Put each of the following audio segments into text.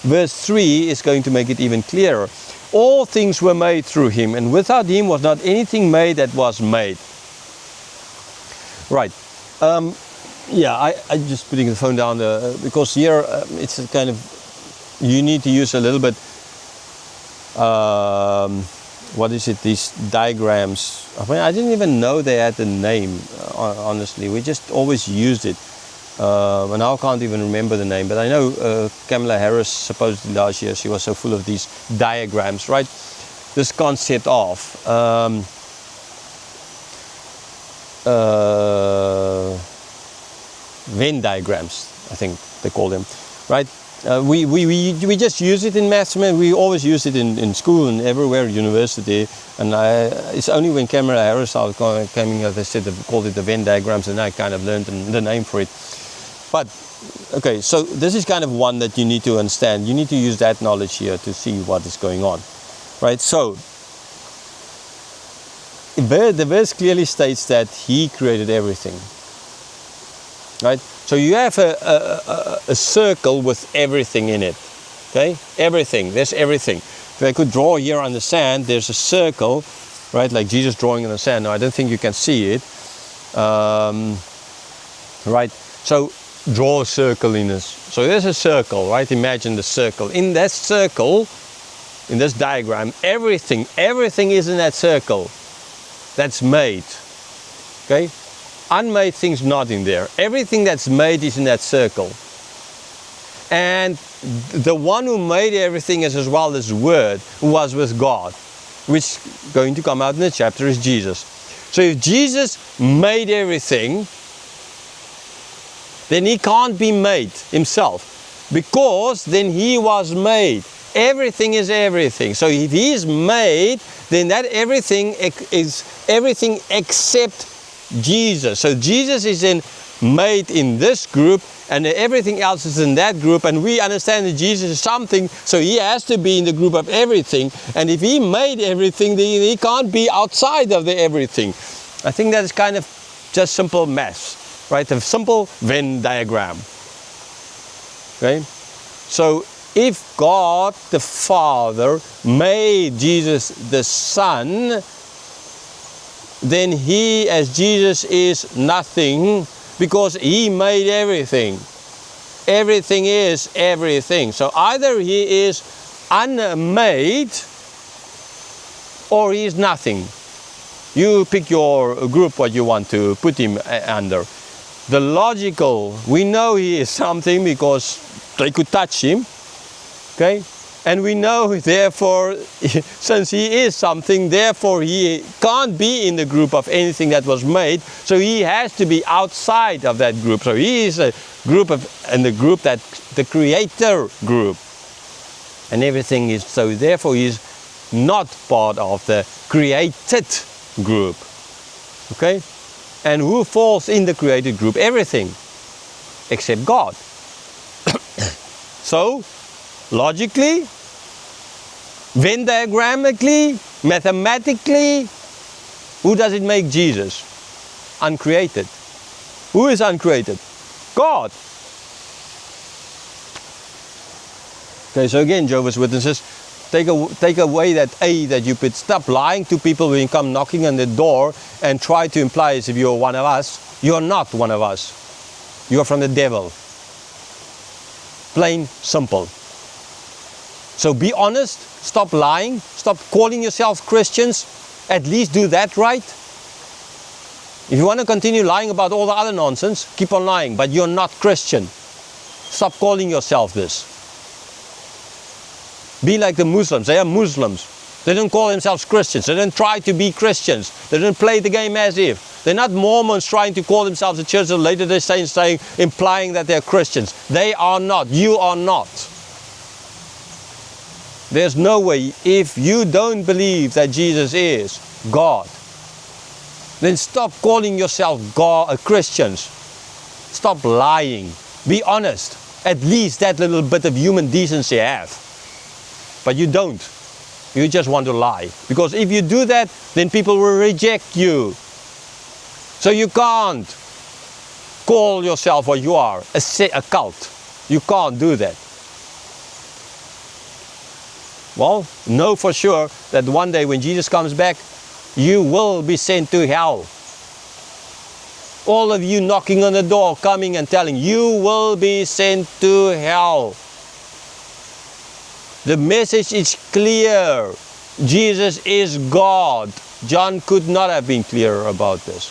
verse 3 is going to make it even clearer. All things were made through him, and without him was not anything made that was made. Right. I'm just putting the phone down because here it's a kind of, you need to use a little bit, what is it, these diagrams. I mean, I didn't even know they had a name, honestly. We just always used it. And now I can't even remember the name, but I know Kamala Harris, supposedly last year, she was so full of these diagrams, right? This concept of Venn diagrams, I think they call them, right? We just use it in maths, man. We always use it in school and everywhere, university. And it's only when Kamala Harris came in, they said they called it the Venn diagrams, and I kind of learned the name for it. But, okay, so this is kind of one that you need to understand. You need to use that knowledge here to see what is going on, right? So, the verse clearly states that he created everything, right? So you have a circle with everything in it, okay? Everything, there's everything. If I could draw here on the sand, there's a circle, right? Like Jesus drawing on the sand. Now, I don't think you can see it, right? So, draw a circle in this. So there's a circle, right? Imagine the circle. In that circle, in this diagram, everything is in that circle. That's made. Okay? Unmade things not in there. Everything that's made is in that circle. And the one who made everything is as well as Word, who was with God, which is going to come out in the chapter, is Jesus. So if Jesus made everything, then he can't be made himself, because then he was made. Everything is everything. So if he is made, then that everything is everything except Jesus. So Jesus is then made in this group, and everything else is in that group, and we understand that Jesus is something, so he has to be in the group of everything. And if he made everything, then he can't be outside of the everything. I think that is kind of just simple maths. Right, a simple Venn diagram. Okay, so if God the Father made Jesus the Son, then he, as Jesus, is nothing, because he made everything. Everything is everything. So either he is unmade or he is nothing. You pick your group what you want to put him under. The logical, we know he is something because they could touch him, okay? And we know, therefore, since he is something, therefore he can't be in the group of anything that was made, so he has to be outside of that group. So he is a group of, and the group that, the creator group. And everything is, so therefore he is not part of the created group, okay? And who falls in the created group? Everything, except God. So, logically, Venn diagrammatically, mathematically, who does it make Jesus? Uncreated. Who is uncreated? God. Okay, so again, Jehovah's Witnesses, take away that A that you put. Stop lying to people when you come knocking on the door and try to imply as if you're one of us. You're not one of us. You're from the devil. Plain, simple. So be honest, stop lying, stop calling yourself Christians, at least do that right. If you want to continue lying about all the other nonsense, keep on lying, but you're not Christian. Stop calling yourself this. Be like the Muslims. They are Muslims. They don't call themselves Christians. They don't try to be Christians. They don't play the game as if. They're not Mormons trying to call themselves the Church of Latter-day Saints, implying that they're Christians. They are not. You are not. There's no way. If you don't believe that Jesus is God, then stop calling yourself God, Christians. Stop lying. Be honest. At least that little bit of human decency have. But you don't. You just want to lie. Because if you do that, then people will reject you. So you can't call yourself what you are, a cult. You can't do that. Well, know for sure that one day when Jesus comes back, you will be sent to hell. All of you knocking on the door, coming and telling, you will be sent to hell. The message is clear. Jesus is God. John could not have been clearer about this.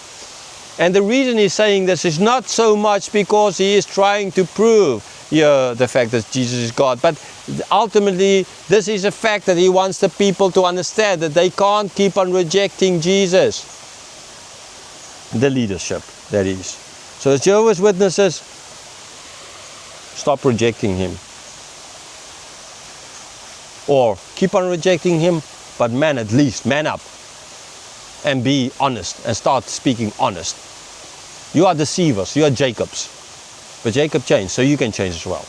And the reason he's saying this is not so much because he is trying to prove the fact that Jesus is God, but ultimately this is a fact that he wants the people to understand that they can't keep on rejecting Jesus. The leadership, that is. So as Jehovah's Witnesses, stop rejecting him. Or keep on rejecting him, but man, at least man up and be honest and start speaking honest. You are deceivers, you are Jacobs. But Jacob changed, so you can change as well.